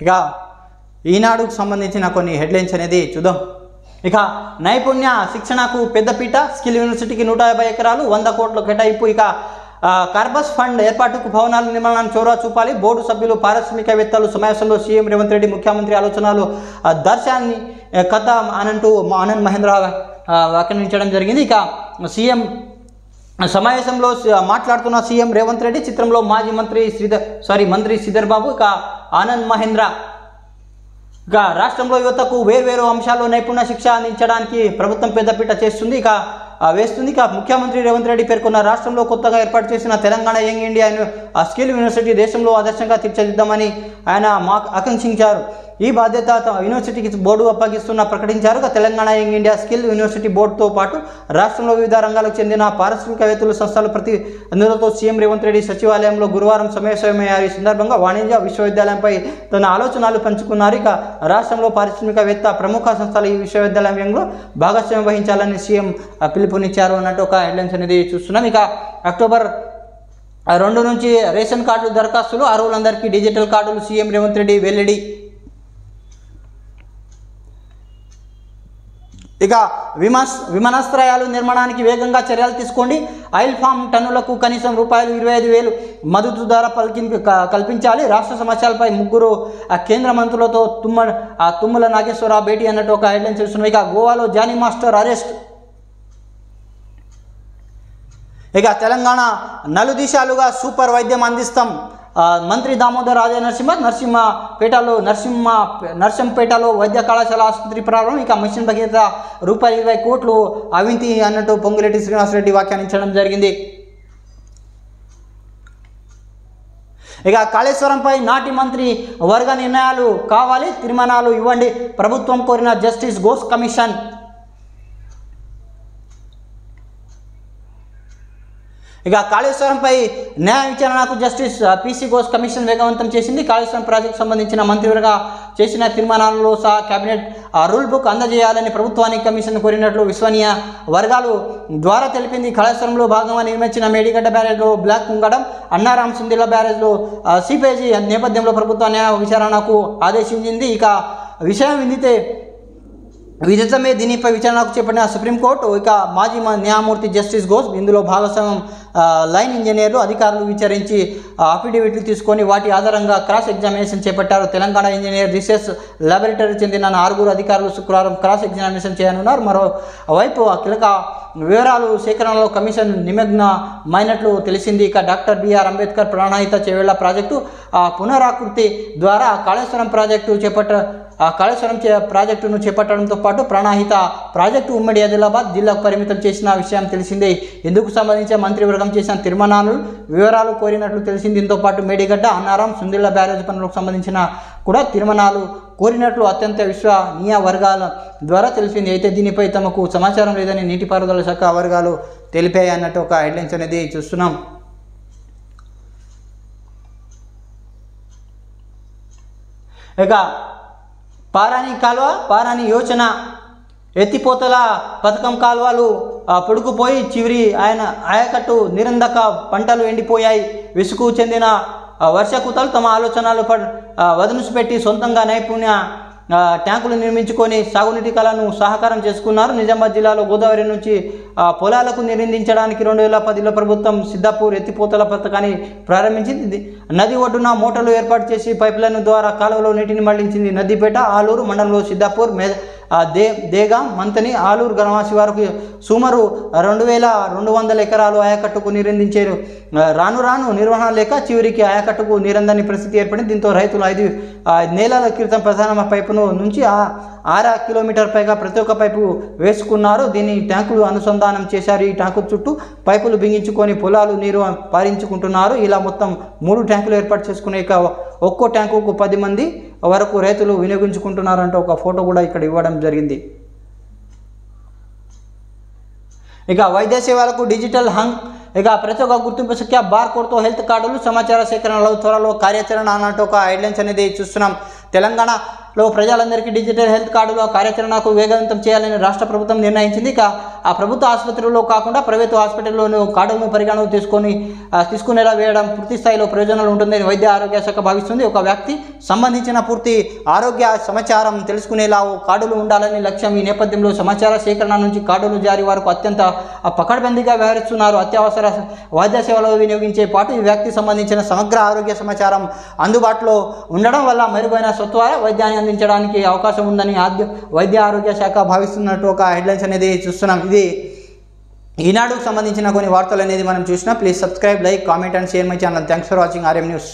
ఇక ఈనాడుకు సంబంధించిన కొన్ని హెడ్లైన్స్ అనేది చూద్దాం. ఇక నైపుణ్య శిక్షణకు పెద్దపీట, స్కిల్ యూనివర్సిటీకి 150 ఎకరాలు 100 కోట్ల కేటాయింపు. ఇక కార్బస్ ఫండ్ ఏర్పాటుకు భవనాల నిర్మాణాన్ని చొరవ చూపాలి. బోర్డు సభ్యులు పారిశ్రామికవేత్తలు సమావేశంలో సీఎం రేవంత్ రెడ్డి ముఖ్యమంత్రి ఆలోచనలు దర్శాన్ని కథ అనంటూ ఆనంద్ మహేంద్ర వ్యాఖ్యానించడం జరిగింది. ఇక సీఎం సమావేశంలో మాట్లాడుతున్న సీఎం రేవంత్ రెడ్డి చిత్రంలో మాజీ మంత్రి శ్రీధర్ బాబు, ఇక ఆనంద్ మహేంద్ర. ఇక రాష్ట్రంలో యువతకు వేర్వేరు అంశాల్లో నైపుణ్య శిక్ష అందించడానికి ప్రభుత్వం పెద్దపీట వేస్తుంది. ఇక ముఖ్యమంత్రి రేవంత్ రెడ్డి పేర్కొన్న రాష్ట్రంలో కొత్తగా ఏర్పాటు చేసిన Telangana young India skill university దేశంలో ఆదర్శంగా తీర్చిదిద్దామని ఆయన ఆకాంక్షించారు. ఈ బాధ్యత యూనివర్సిటీకి బోర్డు ప్రకటించారు. Telangana young India skill university బోర్డుతో పాటు రాష్ట్రంలో వివిధ రంగాలకు చెందిన పారిశ్రామికవేత్తలు సంస్థల ప్రతినిధులతో సీఎం రేవంత్ రెడ్డి సచివాలయంలో గురువారం సమావేశమయ్యారు. ఈ సందర్భంగా వాణిజ్య విశ్వవిద్యాలయంపై తన ఆలోచనలు పంచుకున్నారు. ఇక రాష్ట్రంలో పారిశ్రామికవేత్త ప్రముఖ సంస్థలు ఈ విశ్వవిద్యాలయంలో భాగస్వామ్యం వహించాలని సీఎం పిలుపునిచ్చారు అన్నట్టు ఒక హెడ్లైన్స్ అనేది చూస్తున్నాం. ఇక అక్టోబర్ 2 నుంచి రేషన్ కార్డులు దరఖాస్తులు, అర్హులందరికీ డిజిటల్ కార్డులు, సీఎం రేవంత్ రెడ్డి వెల్లడి. ఇక విమానాశ్రయాలు నిర్మాణానికి వేగంగా చర్యలు తీసుకోండి. ఆయిల్ ఫామ్ టన్నులకు కనీసం ₹25,000 మద్దతు ధర కల్పించాలి. రాష్ట్ర సమస్యలపై 3 కేంద్ర మంత్రులతో తుమ్మల నాగేశ్వరరావు భేటీ అన్నట్టు ఒక హెడ్లైన్ చూస్తున్నాం. ఇక గోవాలో జానీ మాస్టర్ అరెస్ట్. ఇక తెలంగాణ నలుదిశాలుగా సూపర్ వైద్యం అందిస్తాం. మంత్రి దామోదర్ రాజ నర్సింపేటలో వైద్య కళాశాల ఆసుపత్రి ప్రారంభం. ఇక మిషన్ భగీరథ ₹20 కోట్లు అవినీతి అన్నట్టు పొంగులేటి శ్రీనివాసరెడ్డి వ్యాఖ్యానించడం జరిగింది. ఇక కాళేశ్వరంపై నాటి మంత్రి వర్గ నిర్ణయాలు కావాలి, తీర్మానాలు ఇవ్వండి ప్రభుత్వం కోరిన జస్టిస్ ఘోష్ కమిషన్. ఇక కాళేశ్వరంపై న్యాయ విచారణకు జస్టిస్ పీసీ ఘోష్ కమిషన్ వేగవంతం చేసింది. కాళేశ్వరం ప్రాజెక్టు సంబంధించిన మంత్రివర్గ చేసిన తీర్మానాలలో సహా కేబినెట్ రూల్ బుక్ అందజేయాలని ప్రభుత్వానికి కమిషన్ కోరినట్లు విశ్వనీయ వర్గాలు ద్వారా తెలిపింది. కాళేశ్వరంలో భాగంగా నిర్మించిన మేడిగడ్డ బ్యారేజ్లో బ్లాక్ కుంగడం, అన్నారాం సుందిల్ల బ్యారేజ్లో సీపేజీ నేపథ్యంలో ప్రభుత్వ న్యాయ విచారణకు ఆదేశించింది. ఇక విషయం విదితమే దీనిపై విచారణకు చేపట్టిన సుప్రీంకోర్టు. ఇక మాజీ న్యాయమూర్తి జస్టిస్ ఘోష్ ఇందులో భాగస్వామ్యం లైన్ ఇంజనీర్లు అధికారులు విచారించి అఫిడవిట్లు తీసుకొని వాటి ఆధారంగా క్రాస్ ఎగ్జామినేషన్ చేపట్టారు. తెలంగాణ ఇంజనీర్ రీసెర్చ్ ల్యాబొరేటరీ చెందిన 4 అధికారులు శుక్రవారం క్రాస్ ఎగ్జామినేషన్ చేయనున్నారు. మరోవైపు కీలక వివరాలు సేకరణలో కమిషన్ నిమగ్నమైనట్లు తెలిసింది. ఇక doctor B R Ambedkar Pranahita Chevella project పునరాకృతి ద్వారా కాళేశ్వరం ప్రాజెక్టును చేపట్టడంతో పాటు ప్రాణహిత ప్రాజెక్టు ఉమ్మడి ఆదిలాబాద్ జిల్లాకు పరిమితం చేసిన విషయం తెలిసిందే. ఇందుకు సంబంధించి మంత్రివర్గం చేసిన తీర్మానాలు వివరాలు కోరినట్లు తెలిసింది. దీంతో పాటు మేడిగడ్డ, అన్నారం సుందిల్ల బ్యారేజ్ పనులకు సంబంధించిన కూడా తీర్మానాలు కోరినట్లు అత్యంత విశ్వనీయ వర్గాల ద్వారా తెలిసింది. అయితే దీనిపై తమకు సమాచారం లేదని నీటిపారుదల శాఖ వర్గాలు తెలిపాయి అన్నట్టు ఒక హెడ్లైన్స్ అనేది చూస్తున్నాం. ఇక పారాని యోచన ఎత్తిపోతల పథకం కాలువలు పొడుకుపోయి చివరి ఆయకట్టు నిరంధక పంటలు ఎండిపోయాయి. విసుగు చెందిన వర్షకుతలు తమ ఆలోచనలు వదిలిపెట్టి సొంతంగా నైపుణ్య ట్యాంకులు నిర్మించుకొని సాగునీటి కళను సహకారం చేసుకున్నారు. నిజామాబాద్ జిల్లాలో గోదావరి నుంచి పొలాలకు నిర్మించడానికి 2010లో ప్రభుత్వం సిద్ధాపూర్ ఎత్తిపోతల పథకాన్ని ప్రారంభించింది. నది ఒడ్డున మోటార్లు ఏర్పాటు చేసి పైప్లైన్ ద్వారా కాలువలో నీటిని మళ్లించింది. నదిపేట, ఆలూరు మండలంలో సిద్ధాపూర్, దేగా, మంతని, ఆలూరు గ్రామవాసి వారికి సుమారు 2200 ఎకరాలు ఆయకట్టుకు నిర్మించారు. రాను నిర్వహణ లేక చివరికి ఆయకట్టుకు నీరందని పరిస్థితి ఏర్పడింది. దీంతో రైతులు 5 నెలల క్రితం ప్రధాన పైపును నుంచి 6 కిలోమీటర్ పైగా ప్రతి ఒక్క పైపు వేసుకున్నారు. దీన్ని ట్యాంకులు అనుసంధానం చేశారు. ఈ ట్యాంకు చుట్టూ పైపులు బిగించుకొని పొలాలు నీరు పారించుకుంటున్నారు. ఇలా మొత్తం 3 ట్యాంకులు ఏర్పాటు చేసుకునే ఒక్కో ట్యాంకుకు 10 మంది వరకు రైతులు వినియోగించుకుంటున్నారంటే ఒక ఫోటో కూడా ఇక్కడ ఇవ్వడం జరిగింది. ఇక వైద్య సేవలకు డిజిటల్ హంగ్. ఇక ప్రతి ఒక్క గుర్తింపు సంఖ్య బార్కోడ్తో హెల్త్ కార్డులు సమాచార సేకరణలో త్వరలో కార్యాచరణ అన్నట్టు ఒక హెడ్లైన్స్ అనేది చూస్తున్నాం. తెలంగాణ లో ప్రజలందరికీ డిజిటల్ హెల్త్ కార్డుల కార్యాచరణకు వేగవంతం చేయాలని రాష్ట్ర ప్రభుత్వం నిర్ణయించింది. ఇక ఆ ప్రభుత్వ ఆసుపత్రుల్లో కాకుండా ప్రైవేటు హాస్పిటల్లోనూ కార్డులను పరిగణనకు తీసుకునేలా వేయడం పూర్తి స్థాయిలో ప్రయోజనాలు ఉంటుందని వైద్య ఆరోగ్య శాఖ భావిస్తుంది. ఒక వ్యక్తి సంబంధించిన పూర్తి ఆరోగ్య సమాచారం తెలుసుకునేలా కార్డులు ఉండాలని లక్ష్యం. ఈ నేపథ్యంలో సమాచార సేకరణ నుంచి కార్డులు జారీ వరకు అత్యంత పకడ్బందీగా వ్యవహరిస్తున్నారు. అత్యవసర వైద్య సేవలు వినియోగించే పాటు ఈ వ్యక్తికి సంబంధించిన సమగ్ర ఆరోగ్య సమాచారం అందుబాటులో ఉండడం వల్ల మెరుగైన సత్వర వైద్యాన్ని అందించడానికి అవకాశం ఉందని వైద్య ఆరోగ్య శాఖ భావిస్తున్నట్టు ఒక హెడ్లైన్స్ అనేది చూస్తున్నాం. ఇది ఈనాడుకు సంబంధించిన కొన్ని వార్తలు అనేది మనం చూసినా. Please subscribe, like, comment and share my channel. Thanks for watching RM News.